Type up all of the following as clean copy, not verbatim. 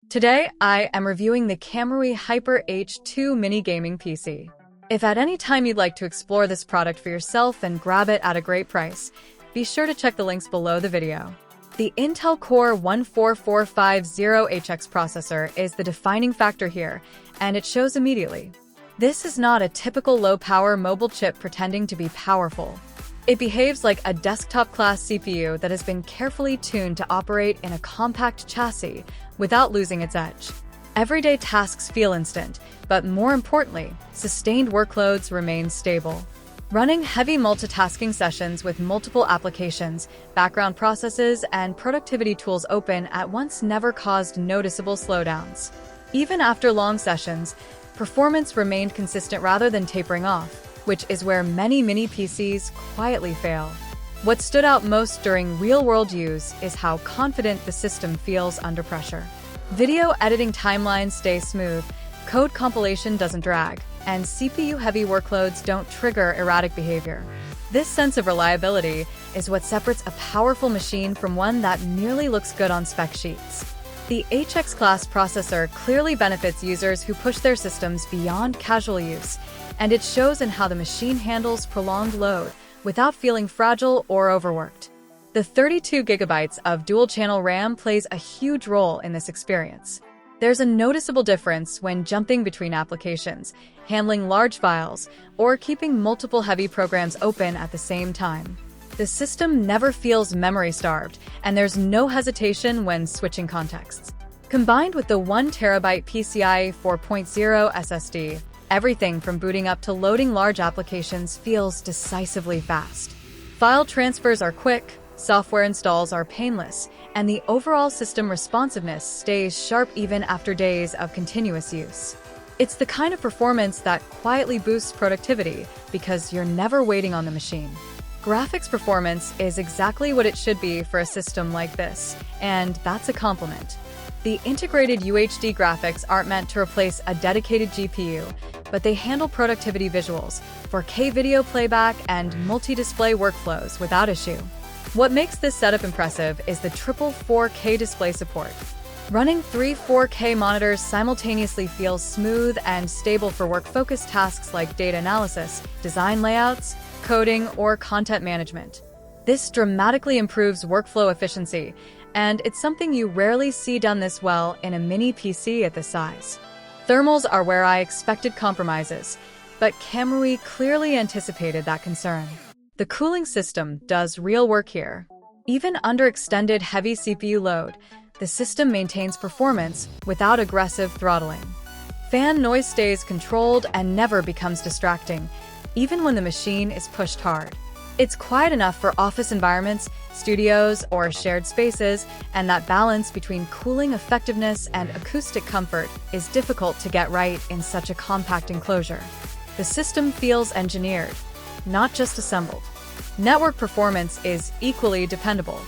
Today, I am reviewing the KAMRUI Hyper H2 mini gaming PC. If at any time you'd like to explore this product for yourself and grab it at a great price, be sure to check the links below the video. The Intel Core 14450HX processor is the defining factor here, and it shows immediately. This is not a typical low-power mobile chip pretending to be powerful. It behaves like a desktop-class CPU that has been carefully tuned to operate in a compact chassis without losing its edge. Everyday tasks feel instant, but more importantly, sustained workloads remain stable. Running heavy multitasking sessions with multiple applications, background processes, and productivity tools open at once never caused noticeable slowdowns. Even after long sessions, performance remained consistent rather than tapering off, which is where many mini PCs quietly fail. What stood out most during real-world use is how confident the system feels under pressure. Video editing timelines stay smooth, code compilation doesn't drag, and CPU-heavy workloads don't trigger erratic behavior. This sense of reliability is what separates a powerful machine from one that merely looks good on spec sheets. The HX class processor clearly benefits users who push their systems beyond casual use, and it shows in how the machine handles prolonged load without feeling fragile or overworked. The 32 GB of dual-channel RAM plays a huge role in this experience. There's a noticeable difference when jumping between applications, handling large files, or keeping multiple heavy programs open at the same time. The system never feels memory-starved, and there's no hesitation when switching contexts. Combined with the 1TB PCIe 4.0 SSD, everything from booting up to loading large applications feels decisively fast. File transfers are quick, software installs are painless, and the overall system responsiveness stays sharp even after days of continuous use. It's the kind of performance that quietly boosts productivity because you're never waiting on the machine. Graphics performance is exactly what it should be for a system like this, and that's a compliment. The integrated UHD graphics aren't meant to replace a dedicated GPU, but they handle productivity visuals, 4K video playback, and multi-display workflows without issue. What makes this setup impressive is the triple 4K display support. Running 3 4K monitors simultaneously feels smooth and stable for work-focused tasks like data analysis, design layouts, coding, or content management. This dramatically improves workflow efficiency, and it's something you rarely see done this well in a mini PC at this size. Thermals are where I expected compromises, but KAMRUI clearly anticipated that concern. The cooling system does real work here. Even under extended heavy CPU load, the system maintains performance without aggressive throttling. Fan noise stays controlled and never becomes distracting, even when the machine is pushed hard. It's quiet enough for office environments, studios, or shared spaces, and that balance between cooling effectiveness and acoustic comfort is difficult to get right in such a compact enclosure. The system feels engineered, not just assembled. Network performance is equally dependable.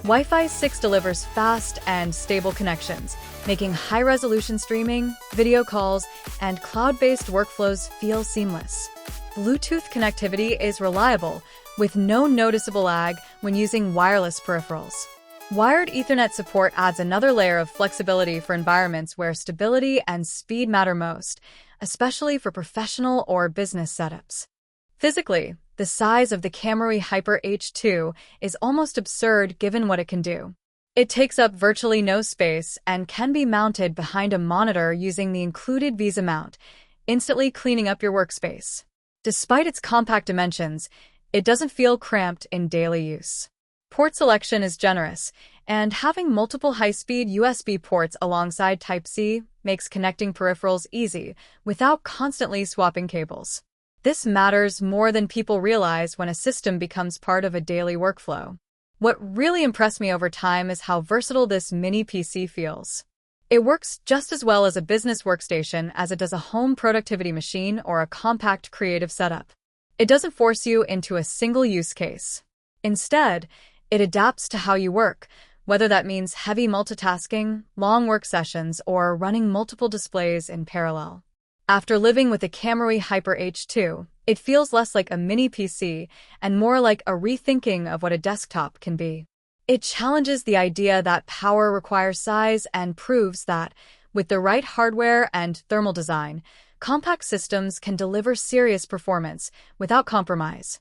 Wi-Fi 6 delivers fast and stable connections, making high-resolution streaming, video calls, and cloud-based workflows feel seamless. Bluetooth connectivity is reliable, with no noticeable lag when using wireless peripherals. Wired Ethernet support adds another layer of flexibility for environments where stability and speed matter most, especially for professional or business setups. Physically, the size of the KAMRUI Hyper H2 is almost absurd given what it can do. It takes up virtually no space and can be mounted behind a monitor using the included Visa mount, instantly cleaning up your workspace. Despite its compact dimensions, it doesn't feel cramped in daily use. Port selection is generous, and having multiple high-speed USB ports alongside Type-C makes connecting peripherals easy without constantly swapping cables. This matters more than people realize when a system becomes part of a daily workflow. What really impressed me over time is how versatile this mini PC feels. It works just as well as a business workstation as it does a home productivity machine or a compact creative setup. It doesn't force you into a single use case. Instead, it adapts to how you work, whether that means heavy multitasking, long work sessions, or running multiple displays in parallel. After living with the KAMRUI Hyper H2, it feels less like a mini PC and more like a rethinking of what a desktop can be. It challenges the idea that power requires size and proves that, with the right hardware and thermal design, compact systems can deliver serious performance without compromise.